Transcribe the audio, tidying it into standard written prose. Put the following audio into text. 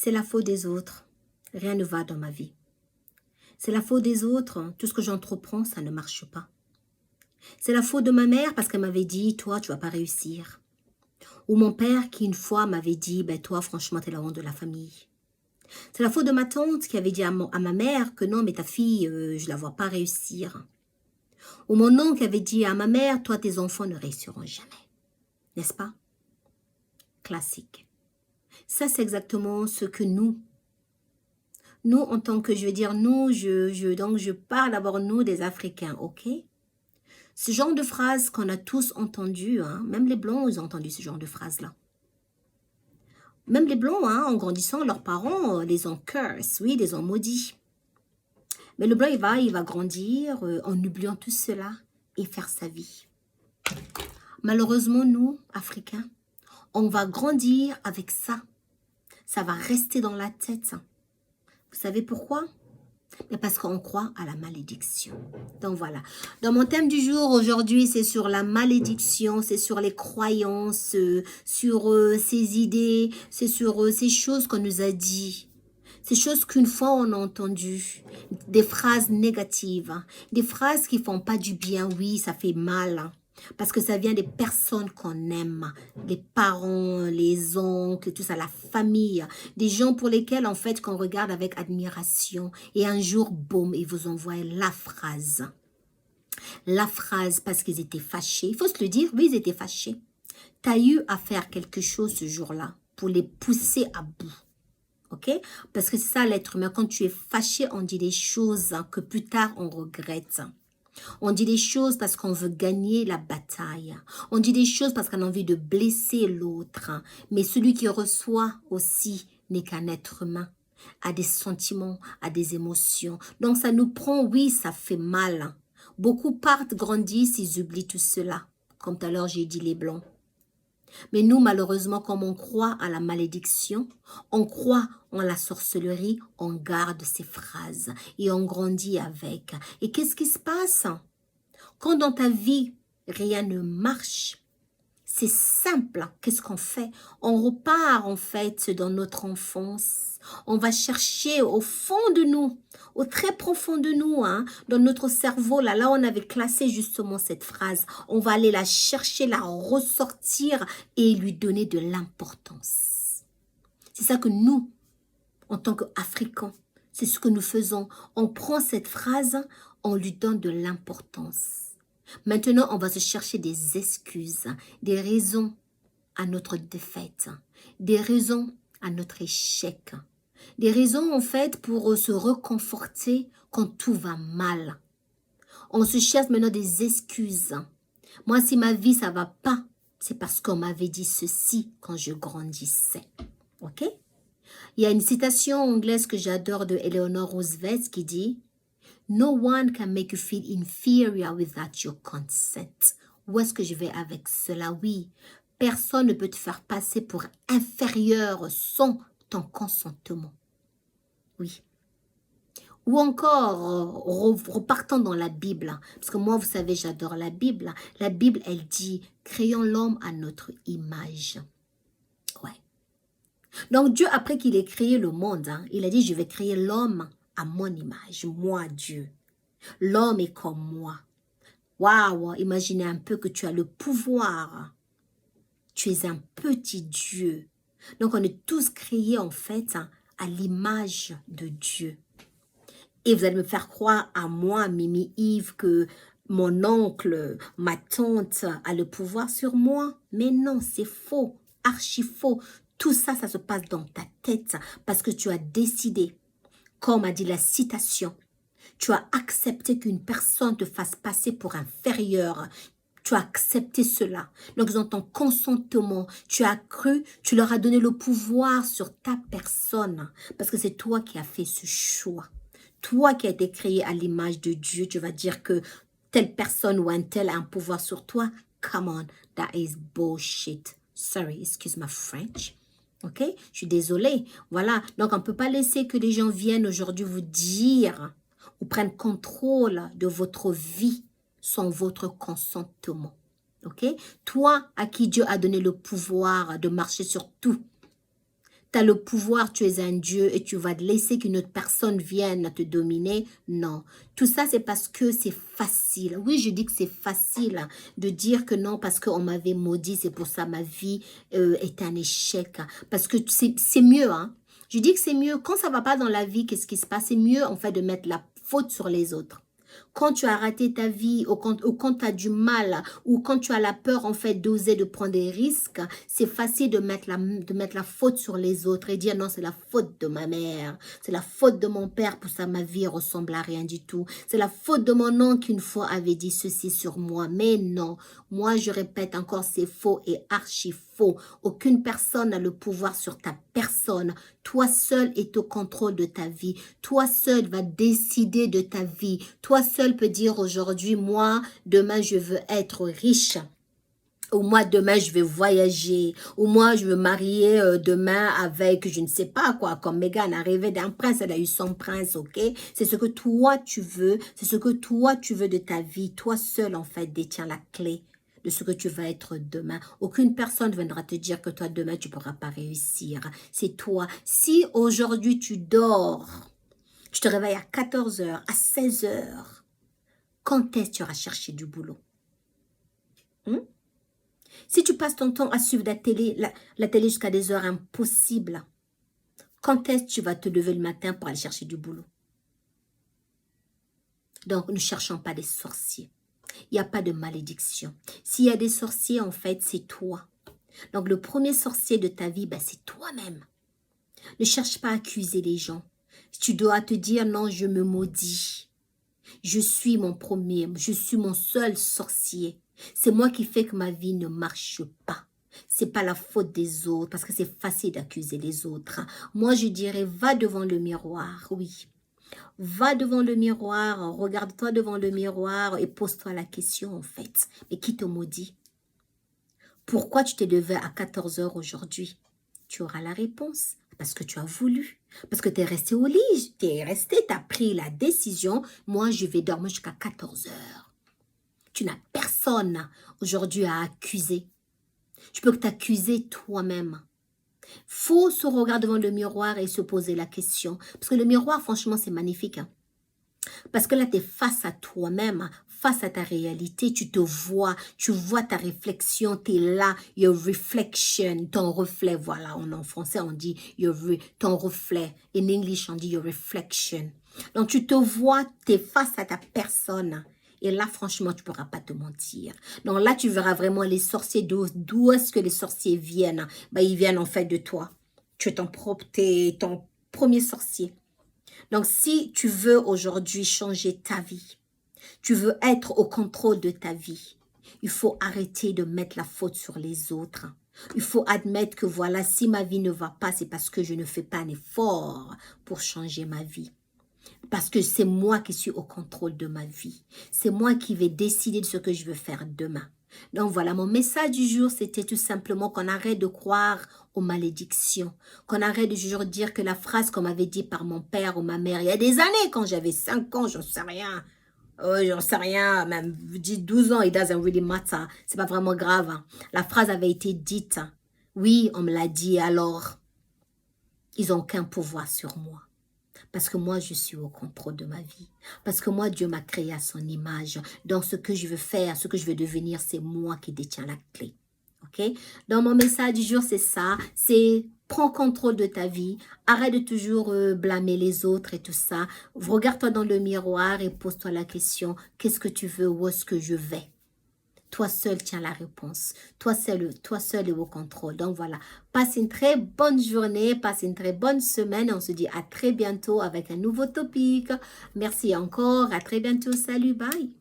C'est la faute des autres. Rien ne va dans ma vie. C'est la faute des autres. Tout ce que j'entreprends, ça ne marche pas. C'est la faute de ma mère parce qu'elle m'avait dit, toi, tu vas pas réussir. Ou mon père qui une fois m'avait dit, ben toi, franchement, t'es la honte de la famille. C'est la faute de ma tante qui avait dit à ma mère que non, mais ta fille, je la vois pas réussir. Ou mon oncle avait dit à ma mère, toi, tes enfants ne réussiront jamais. N'est-ce pas? Classique. Ça, c'est exactement ce que nous, en tant que, je veux dire, nous, donc je parle d'abord nous des Africains, ok? Ce genre de phrase qu'on a tous entendu, hein, même les Blancs, ils ont entendu ce genre de phrase-là. Même les Blancs, hein, en grandissant, leurs parents les ont curse, oui, les ont maudits. Mais le Blanc, il va grandir en oubliant tout cela et faire sa vie. Malheureusement, nous, Africains, on va grandir avec ça. Ça va rester dans la tête. Vous savez pourquoi? Mais parce qu'on croit à la malédiction. Donc voilà. Dans mon thème du jour, aujourd'hui, c'est sur la malédiction, c'est sur les croyances, sur ces idées, c'est sur ces choses qu'on nous a dit. Ces choses qu'une fois on a entendues, des phrases négatives, des phrases qui font pas du bien, oui, ça fait mal. Parce que ça vient des personnes qu'on aime, les parents, les oncles, tout ça, la famille, des gens pour lesquels, en fait, qu'on regarde avec admiration. Et un jour, boum, ils vous envoient la phrase. La phrase parce qu'ils étaient fâchés. Il faut se le dire, oui, ils étaient fâchés. Tu as eu à faire quelque chose ce jour-là pour les pousser à bout. Ok? Parce que c'est ça l'être humain. Quand tu es fâché, on dit des choses que plus tard on regrette. On dit des choses parce qu'on veut gagner la bataille. On dit des choses parce qu'on a envie de blesser l'autre. Mais celui qui reçoit aussi n'est qu'un être humain, a des sentiments, a des émotions. Donc ça nous prend, oui, ça fait mal. Beaucoup partent, grandissent, ils oublient tout cela. Comme tout à l'heure, j'ai dit les blancs. Mais nous, malheureusement, comme on croit à la malédiction, on croit en la sorcellerie, on garde ces phrases et on grandit avec. Et qu'est-ce qui se passe? Quand dans ta vie, rien ne marche, c'est simple. Qu'est-ce qu'on fait? On repart en fait dans notre enfance. On va chercher au fond de nous, au très profond de nous, hein, dans notre cerveau, là on avait classé justement cette phrase. On va aller la chercher, la ressortir et lui donner de l'importance. C'est ça que nous, en tant qu'Africains, c'est ce que nous faisons. On prend cette phrase, on lui donne de l'importance. Maintenant, on va se chercher des excuses, des raisons à notre défaite, des raisons à notre échec, des raisons en fait pour se reconforter quand tout va mal. On se cherche maintenant des excuses. Moi, si ma vie, ça va pas, c'est parce qu'on m'avait dit ceci quand je grandissais. Ok? Il y a une citation anglaise que j'adore de Eleanor Roosevelt qui dit « No one can make you feel inferior without your consent. » Où est-ce que je vais avec cela? Oui, personne ne peut te faire passer pour inférieur sans ton consentement. Oui. Ou encore, repartons dans la Bible, parce que moi, vous savez, j'adore la Bible. La Bible, elle dit « Créons l'homme à notre image ». Ouais. Donc, Dieu, après qu'il ait créé le monde, hein, il a dit « Je vais créer l'homme à mon image, moi, Dieu. L'homme est comme moi. » Waouh, imaginez un peu que tu as le pouvoir. Tu es un petit Dieu. Donc, on est tous créés, en fait, hein, à l'image de Dieu. Et vous allez me faire croire à moi, Mimi Yves, que mon oncle, ma tante a le pouvoir sur moi. Mais non, c'est faux, archi faux. Tout ça, ça se passe dans ta tête parce que tu as décidé, comme a dit la citation, tu as accepté qu'une personne te fasse passer pour inférieur. Tu as accepté cela. Donc, dans ton consentement, tu as cru, tu leur as donné le pouvoir sur ta personne. Parce que c'est toi qui as fait ce choix. Toi qui as été créé à l'image de Dieu, tu vas dire que telle personne ou un tel a un pouvoir sur toi. Come on, that is bullshit. Sorry, excuse my French. Ok? Je suis désolée. Voilà. Donc, on ne peut pas laisser que les gens viennent aujourd'hui vous dire ou prennent contrôle de votre vie sans votre consentement. Ok? Toi, à qui Dieu a donné le pouvoir de marcher sur tout. tu as le pouvoir, tu es un Dieu et tu vas laisser qu'une autre personne vienne te dominer. Non. Tout ça, c'est parce que c'est facile. Oui, je dis que c'est facile de dire que non, parce qu'on m'avait maudit, c'est pour ça ma vie est un échec. Parce que c'est mieux, hein. Je dis que c'est mieux. Quand ça ne va pas dans la vie, qu'est-ce qui se passe? C'est mieux, en fait, de mettre la faute sur les autres. Quand tu as raté ta vie, ou quand tu as du mal, ou quand tu as la peur, en fait, d'oser, de prendre des risques, c'est facile de mettre la faute sur les autres et dire non, c'est la faute de ma mère, c'est la faute de mon père, pour ça ma vie ressemble à rien du tout. C'est la faute de mon oncle qui une fois avait dit ceci sur moi. Mais non, moi je répète encore, c'est faux et archi faux. Aucune personne n'a le pouvoir sur ta personne. Toi seul est au contrôle de ta vie. Toi seul va décider de ta vie. Toi seul peut dire aujourd'hui, moi, demain, je veux être riche. Ou moi, demain, je vais voyager. Ou moi, je veux marier demain avec, je ne sais pas quoi, comme Meghan, arrivée d'un prince, elle a eu son prince, ok? C'est ce que toi, tu veux. C'est ce que toi, tu veux de ta vie. Toi seul, en fait, détiens la clé de ce que tu vas être demain. Aucune personne ne viendra te dire que toi, demain, tu ne pourras pas réussir. C'est toi. Si aujourd'hui, tu dors, tu te réveilles à 14 heures, à 16 heures, quand est-ce que tu iras chercher du boulot? Si tu passes ton temps à suivre la télé jusqu'à des heures impossibles, quand est-ce que tu vas te lever le matin pour aller chercher du boulot? Donc, ne cherchons pas des sorciers. Il n'y a pas de malédiction. S'il y a des sorciers, en fait, c'est toi. Donc, le premier sorcier de ta vie, ben, c'est toi-même. Ne cherche pas à accuser les gens. Tu dois te dire, non, je me maudis. Je suis mon premier, je suis mon seul sorcier. C'est moi qui fais que ma vie ne marche pas. C'est pas la faute des autres, parce que c'est facile d'accuser les autres. Moi, je dirais, va devant le miroir, oui. Va devant le miroir, regarde-toi devant le miroir et pose-toi la question, en fait. Mais qui te maudit? Pourquoi tu t'es levé à 14 heures aujourd'hui? Tu auras la réponse. Parce que tu as voulu. Parce que tu es resté au lit. Tu es resté, tu as pris la décision. Moi, je vais dormir jusqu'à 14 heures. Tu n'as personne aujourd'hui à accuser. Tu peux que t'accuser toi-même. Faut se regarder devant le miroir et se poser la question. Parce que le miroir, franchement, c'est magnifique. Hein? Parce que là, tu es face à toi-même, face à ta réalité, tu te vois, tu vois ta réflexion, tu es là, your reflection, ton reflet, voilà, en français on dit ton reflet, in English on dit your reflection. Donc tu te vois, tu es face à ta personne. Et là, franchement, tu ne pourras pas te mentir. Donc là, tu verras vraiment les sorciers, d'où est-ce que les sorciers viennent? Ben, ils viennent en fait de toi. Tu es ton premier sorcier. Donc, si tu veux aujourd'hui changer ta vie, tu veux être au contrôle de ta vie, il faut arrêter de mettre la faute sur les autres. Il faut admettre que voilà, si ma vie ne va pas, c'est parce que je ne fais pas un effort pour changer ma vie. Parce que c'est moi qui suis au contrôle de ma vie. C'est moi qui vais décider de ce que je veux faire demain. Donc voilà, mon message du jour, c'était tout simplement qu'on arrête de croire aux malédictions. Qu'on arrête de toujours dire que la phrase qu'on m'avait dit par mon père ou ma mère, il y a des années, quand j'avais 5 ans, j'en sais rien. J'en sais rien, même 12 ans, it doesn't really matter. C'est pas vraiment grave. Hein. La phrase avait été dite. Oui, on me l'a dit, alors, ils n'ont aucun pouvoir sur moi. Parce que moi, je suis au contrôle de ma vie. Parce que moi, Dieu m'a créé à son image. Donc, ce que je veux faire, ce que je veux devenir, c'est moi qui détiens la clé. OK? Donc, mon message du jour, c'est ça. C'est prends contrôle de ta vie. Arrête de toujours blâmer les autres et tout ça. Regarde-toi dans le miroir et pose-toi la question. Qu'est-ce que tu veux? Où est-ce que je vais? Toi seul tiens la réponse. Toi seul est au contrôle. Donc voilà, passe une très bonne journée, passe une très bonne semaine. On se dit à très bientôt avec un nouveau topic. Merci encore, à très bientôt. Salut, bye.